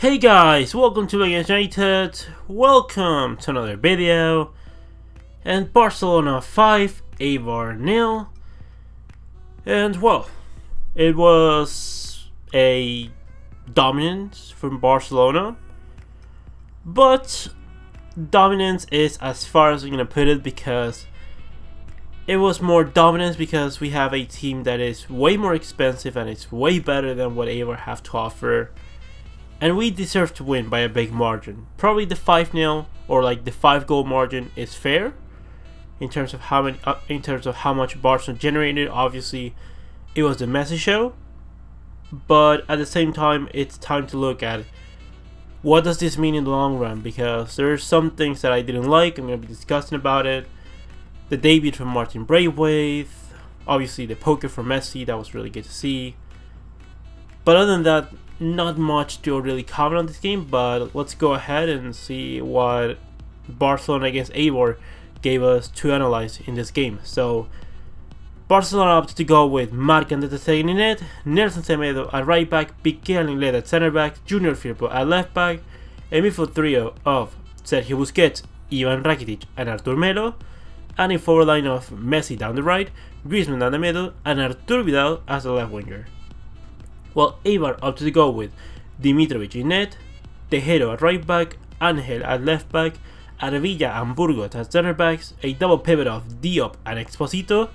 Hey guys, welcome to Against United. Welcome to another video. And Barcelona 5, Eibar 0. And well, it was a dominance from Barcelona. But dominance is as far as I'm gonna put it, because it was more dominance because we have a team that is way more expensive and it's way better than what Eibar have to offer. And we deserve to win by a big margin. Probably the 5-0 or like the 5-goal margin is fair in terms of how much Barcelona generated. Obviously, it was the Messi show, but at the same time, it's time to look at what does this mean in the long run, because there are some things that I didn't like. I'm going to be discussing about it. The debut from Martin Braithwaite, obviously the poker from Messi, that was really good to see. But other than that, not much to really comment on this game, but let's go ahead and see what Barcelona against Eibar gave us to analyze in this game. So, Barcelona opted to go with Marc André Ter Stegen in net, Nelson Semedo at right back, Piqué and Lenglet at centre back, Junior Firpo at left back, a midfield trio of Sergio Busquets, Ivan Rakitic and Artur Melo, and a forward line of Messi down the right, Griezmann down the middle, and Artur Vidal as the left winger. Well, Eibar opted to go with Dimitrovic in net, Tejero at right back, Angel at left back, Arvilla and Burgos as center backs, a double pivot of Diop and Exposito,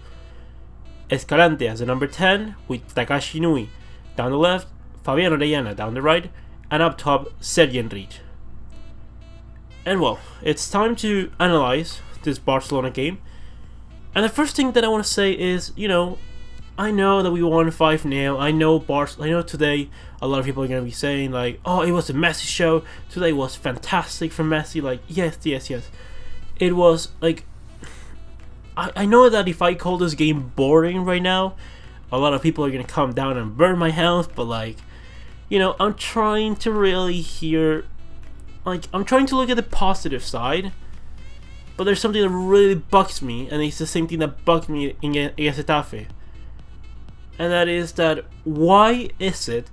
Escalante as the number 10 with Takashi Nui down the left, Fabian Orellana down the right, and up top Sergi Enrique. And well, it's time to analyze this Barcelona game. And the first thing that I want to say is, I know that we won 5-0. I know today a lot of people are going to be saying like, oh, it was a Messi show. Today was fantastic from Messi. Like, yes. It was like, I know that if I call this game boring right now, a lot of people are going to come down and burn my house. But like, I'm trying to really I'm trying to look at the positive side. But there's something that really bugs me, and it's the same thing that bugged me against Getafe. And that is that, why is it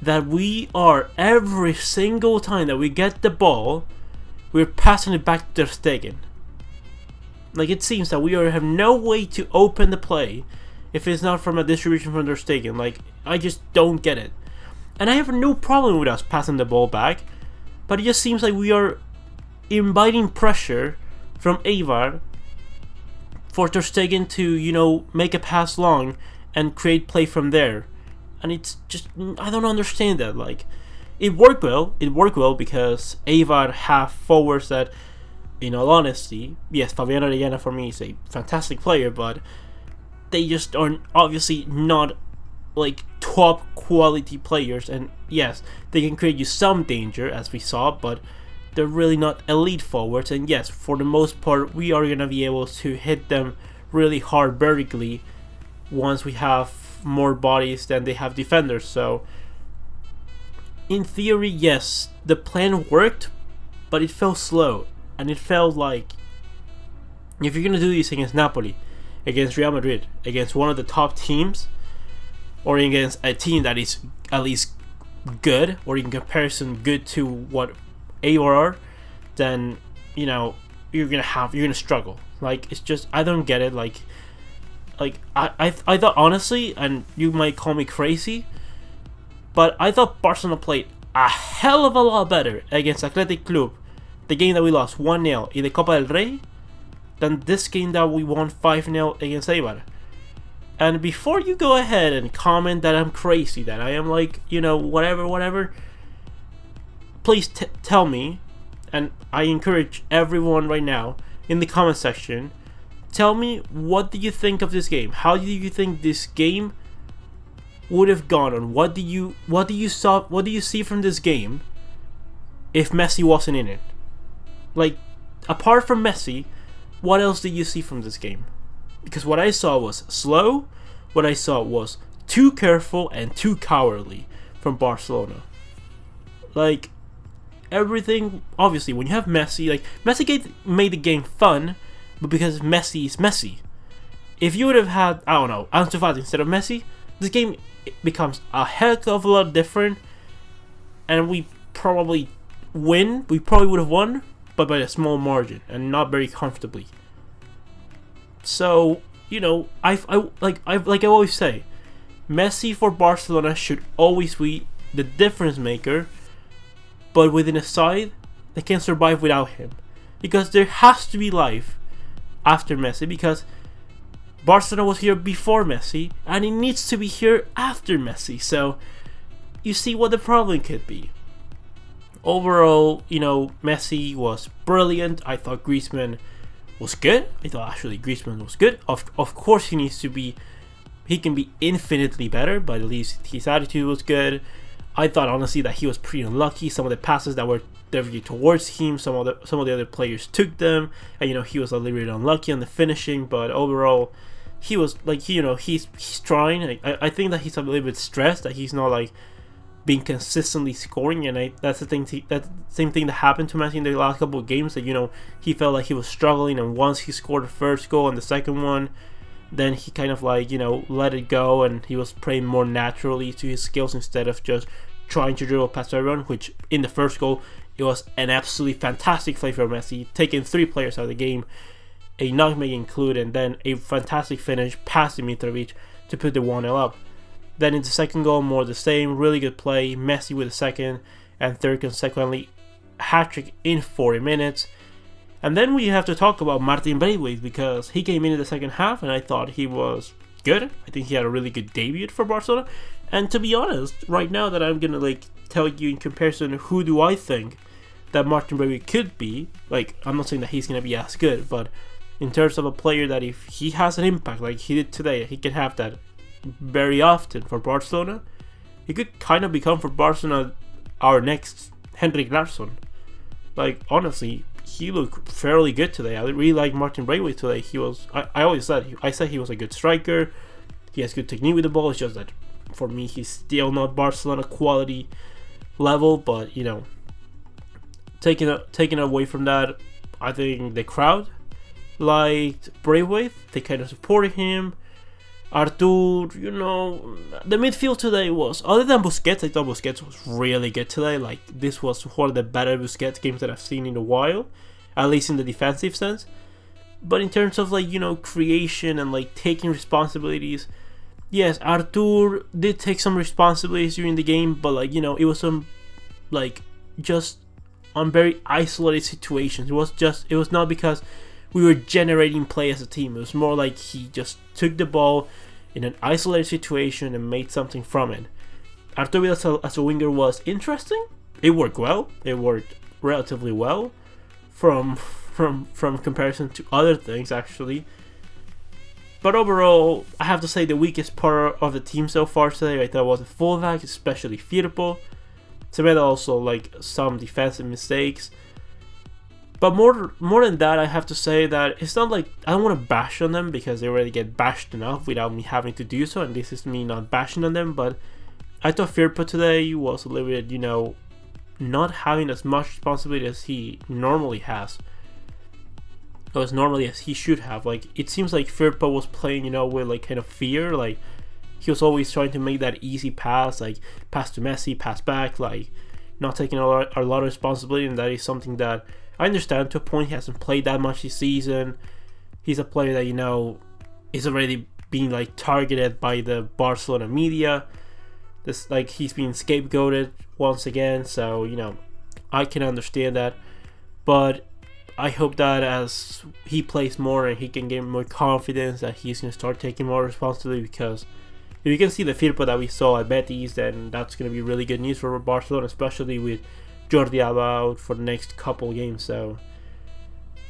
that we are, every single time that we get the ball, we're passing it back to Ter Stegen? Like, it seems that we have no way to open the play if it's not from a distribution from Ter Stegen. Like, I just don't get it. And I have no problem with us passing the ball back, but it just seems like we are inviting pressure from Eibar for Ter Stegen to, make a pass long and create play from there. And it's just, I don't understand that. Like, it worked well because Eibar have forwards that, in all honesty, yes, Fabian Orellana for me is a fantastic player, but they just are obviously not like top quality players. And yes, they can create you some danger, as we saw, but they're really not elite forwards. And yes, for the most part, we are going to be able to hit them really hard vertically once we have more bodies than they have defenders. So in theory, yes, the plan worked, but it felt slow. And it felt like, if you're going to do this against Napoli, against Real Madrid, against one of the top teams, or against a team that is at least good, or in comparison good to what Eibar are, then you're gonna struggle. Like, it's just, I don't get it. Like I thought, honestly, and you might call me crazy, but I thought Barcelona played a hell of a lot better against Athletic Club, the game that we lost 1-0 in the Copa del Rey, than this game that we won 5-0 against Eibar. And before you go ahead and comment that I'm crazy, that I am like, whatever, please tell me, and I encourage everyone right now in the comment section, tell me, what do you think of this game? How do you think this game would have gone on? What do you see from this game if Messi wasn't in it? Like, apart from Messi, what else did you see from this game? Because what I saw was slow, what I saw was too careful and too cowardly from Barcelona. Like, everything, obviously, when you have Messi, like, Messi made the game fun, but because Messi is Messi. If you would have had, I don't know, Ansu Fati instead of Messi, this game becomes a heck of a lot different, and we probably win. We probably would have won, but by a small margin and not very comfortably. So, you know, I always say, Messi for Barcelona should always be the difference maker, but within a side that can survive without him, because there has to be life after Messi, because Barcelona was here before Messi and it needs to be here after Messi. So you see what the problem could be. Overall, you know, Messi was brilliant. I thought Griezmann was good. I thought actually Griezmann was good. Of course he can be infinitely better, but at least his attitude was good. I thought honestly that he was pretty unlucky. Some of the passes that were directly towards him, some of the other players took them, and you know, he was a little bit unlucky on the finishing. But overall, he was like, you know, he's trying. I think that he's a little bit stressed that he's not like being consistently scoring, and that's the thing. That same thing that happened to Messi in the last couple of games. That, you know, he felt like he was struggling, and once he scored the first goal and the second one, then he kind of like, you know, let it go, and he was playing more naturally to his skills instead of just trying to dribble past everyone. Which in the first goal, it was an absolutely fantastic play for Messi, taking 3 players out of the game, a nutmeg included, and then a fantastic finish past Dimitrovic to put the 1-0 up. Then in the second goal, more the same, really good play, Messi with the second and third consequently hat-trick in 40 minutes. And then we have to talk about Martin Braithwaite, because he came in the second half and I thought he was good. I think he had a really good debut for Barcelona. And to be honest, right now that I'm gonna like tell you in comparison who do I think that Martin Braithwaite could be, like, I'm not saying that he's gonna be as good, but in terms of a player that if he has an impact like he did today, he can have that very often for Barcelona. He could kind of become for Barcelona our next Henrik Larsson. Like, honestly, he looked fairly good today. I really like Martin Braithwaite today. He was, I said he was a good striker. He has good technique with the ball. It's just that for me, he's still not Barcelona quality level. But, you know, taking away from that, I think the crowd liked Braithwaite. They kind of supported him. Artur, you know, the midfield today was, other than Busquets, I thought Busquets was really good today. Like, this was one of the better Busquets games that I've seen in a while, at least in the defensive sense. But in terms of, like, you know, creation and like taking responsibilities, yes, Artur did take some responsibilities during the game, but like, you know, it was some like just on very isolated situations. It was not because we were generating play as a team. It was more like he just took the ball in an isolated situation and made something from it. Artur as a winger was interesting. It worked well. It worked relatively well from comparison to other things, actually. But overall, I have to say the weakest part of the team so far today, I thought, was the fullback, especially Firpo. Semedo also like some defensive mistakes. But more than that, I have to say that it's not like I don't want to bash on them, because they already get bashed enough without me having to do so, and this is me not bashing on them. But I thought Firpo today was a little bit, you know, not having as much responsibility as he normally has, or as normally as he should have. Like, it seems like Firpo was playing, you know, with like kind of fear. Like, he was always trying to make that easy pass, like pass to Messi, pass back, like not taking a lot of responsibility, and that is something that I understand to a point. He hasn't played that much this season. He's a player that, you know, is already being like targeted by the Barcelona media. This, like, he's being scapegoated once again. So, you know, I can understand that. But I hope that as he plays more and he can get more confidence, that he's going to start taking more responsibility, because if you can see the Firpo that we saw at Betis, then that's going to be really good news for Barcelona, especially with Jordi Alba out for the next couple games. So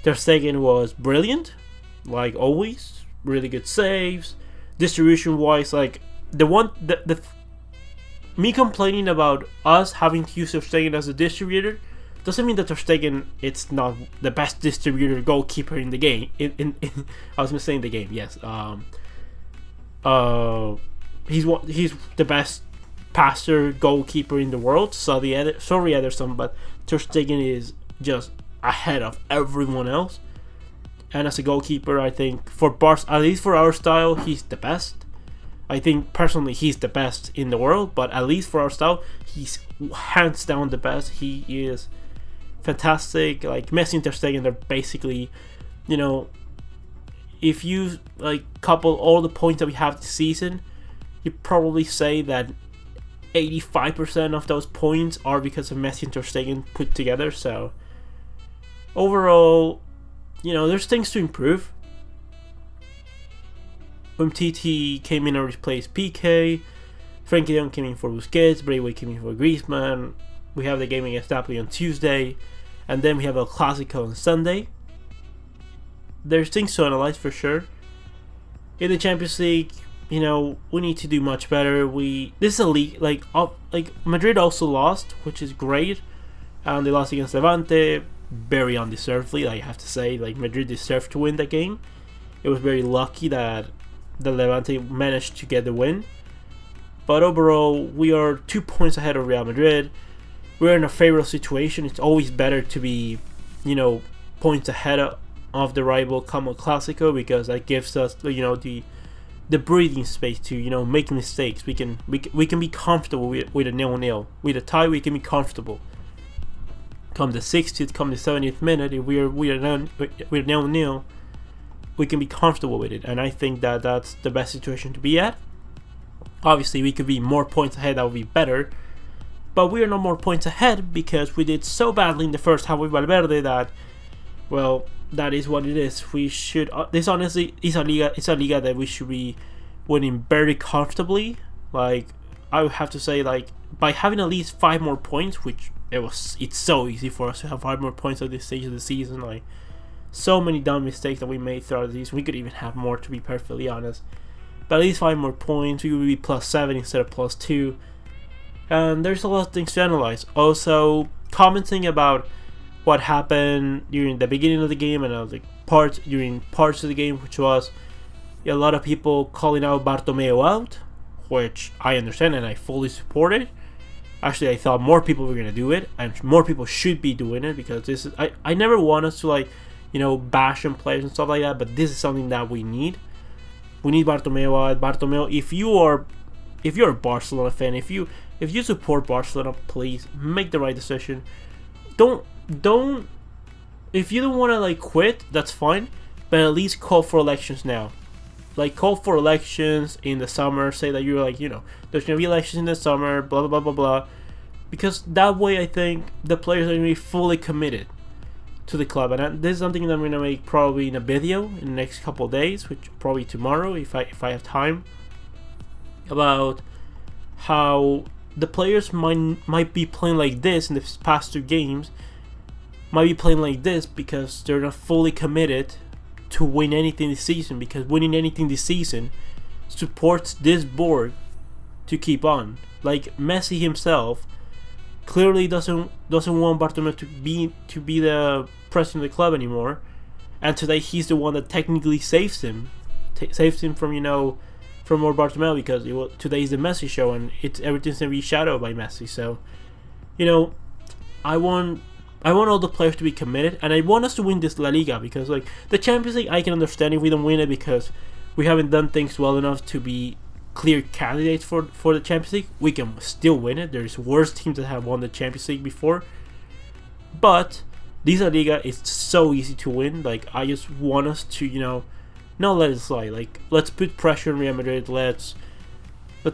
Ter Stegen was brilliant, like always. Really good saves. Distribution wise, like me complaining about us having to use Ter Stegen as a distributor doesn't mean that Ter Stegen it's not the best distributor goalkeeper in the game. I was gonna say in the game, yes. He's the best passer goalkeeper in the world. Sorry Ederson, but Ter Stegen is just ahead of everyone else. And as a goalkeeper, I think for at least for our style, he's the best. I think personally he's the best in the world, but at least for our style, he's hands down the best. He is fantastic. Like Messi and Ter Stegen, they're basically, you know, if you like couple all the points that we have this season, you probably say that 85% of those points are because of Messi and Ter Stegen put together. So overall, you know, there's things to improve. TT came in and replaced PK. Frankie de Jong came in for Busquets. Braithwaite came in for Griezmann. We have the game against Napoli on Tuesday, and then we have a Clasico on Sunday. There's things to analyze for sure. In the Champions League, you know, we need to do much better. This is a league like Madrid also lost, which is great. They lost against Levante, very undeservedly. I have to say, like Madrid deserved to win that game. It was very lucky that the Levante managed to get the win. But overall, we are 2 points ahead of Real Madrid. We're in a favorable situation. It's always better to be, you know, points ahead of the rival come a Clasico, because that gives us, you know, the breathing space to, you know, make mistakes. We can be comfortable with a 0-0. With a tie, we can be comfortable. Come the 60th, come the 70th minute, if we're 0-0, we can be comfortable with it, and I think that that's the best situation to be at. Obviously, we could be more points ahead, that would be better, but we are not more points ahead because we did so badly in the first half with Valverde that, well, that is what it is. We should. This honestly is a liga that we should be winning very comfortably. Like I would have to say, like by having at least 5 more points, which it's so easy for us to have 5 more points at this stage of the season. Like so many dumb mistakes that we made throughout the season. We could even have more, to be perfectly honest. But at least 5 more points. We would be +7 instead of +2. And there's a lot of things to analyze. Also, commenting about what happened during the beginning of the game and during parts of the game, which was a lot of people calling out Bartomeu out, which I understand and I fully support it. Actually, I thought more people were going to do it, and more people should be doing it, because this is I never want us to, like, you know, bash on players and stuff like that, but this is something that we need. We need Bartomeu out. Bartomeu, if you're a Barcelona fan, if you support Barcelona, please make the right decision. Don't if you don't want to, like, quit, that's fine, but at least call for elections now. Like, call for elections in the summer. Say that you're, like, you know, there's gonna be elections in the summer, blah blah blah blah blah, because that way I think the players are gonna be fully committed to the club. And this is something that I'm gonna make probably in a video in the next couple of days, which probably tomorrow if I have time, about how the players might be playing like this in the past 2 games, might be playing like this because they're not fully committed to win anything this season, because winning anything this season supports this board to keep on. Like Messi himself clearly doesn't want Bartomeu to be the president of the club anymore, and today he's the one that technically saves him from, you know, from more Bartomeu, because today is the Messi show and everything's gonna be shadowed by Messi. So, you know, I want all the players to be committed, and I want us to win this La Liga, because, like, the Champions League, I can understand if we don't win it because we haven't done things well enough to be clear candidates for the Champions League. We can still win it. There's worse teams that have won the Champions League before, but this La Liga is so easy to win. Like, I just want us to, you know, not let it slide. Like, let's put pressure on Real Madrid. Let's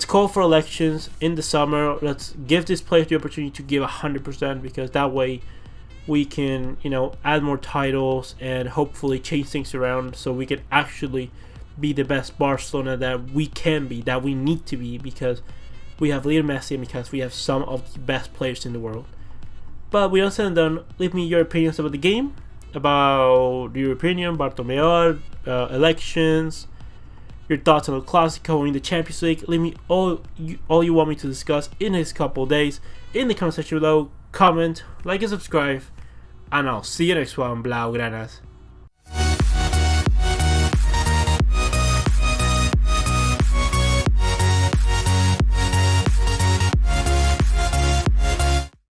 call for elections in the summer. Let's give this player the opportunity to give 100%, because that way we can, you know, add more titles and hopefully change things around so we can actually be the best Barcelona that we can be, that we need to be, because we have Lionel Messi and because we have some of the best players in the world. But we also done. Leave me your opinions about the game, about your opinion, Bartomeu, elections, your thoughts on the Clasico in the Champions League. Leave me all you want me to discuss in this couple of days in the comment section below. Comment, like, and subscribe, and I'll see you next one, Blaugranas.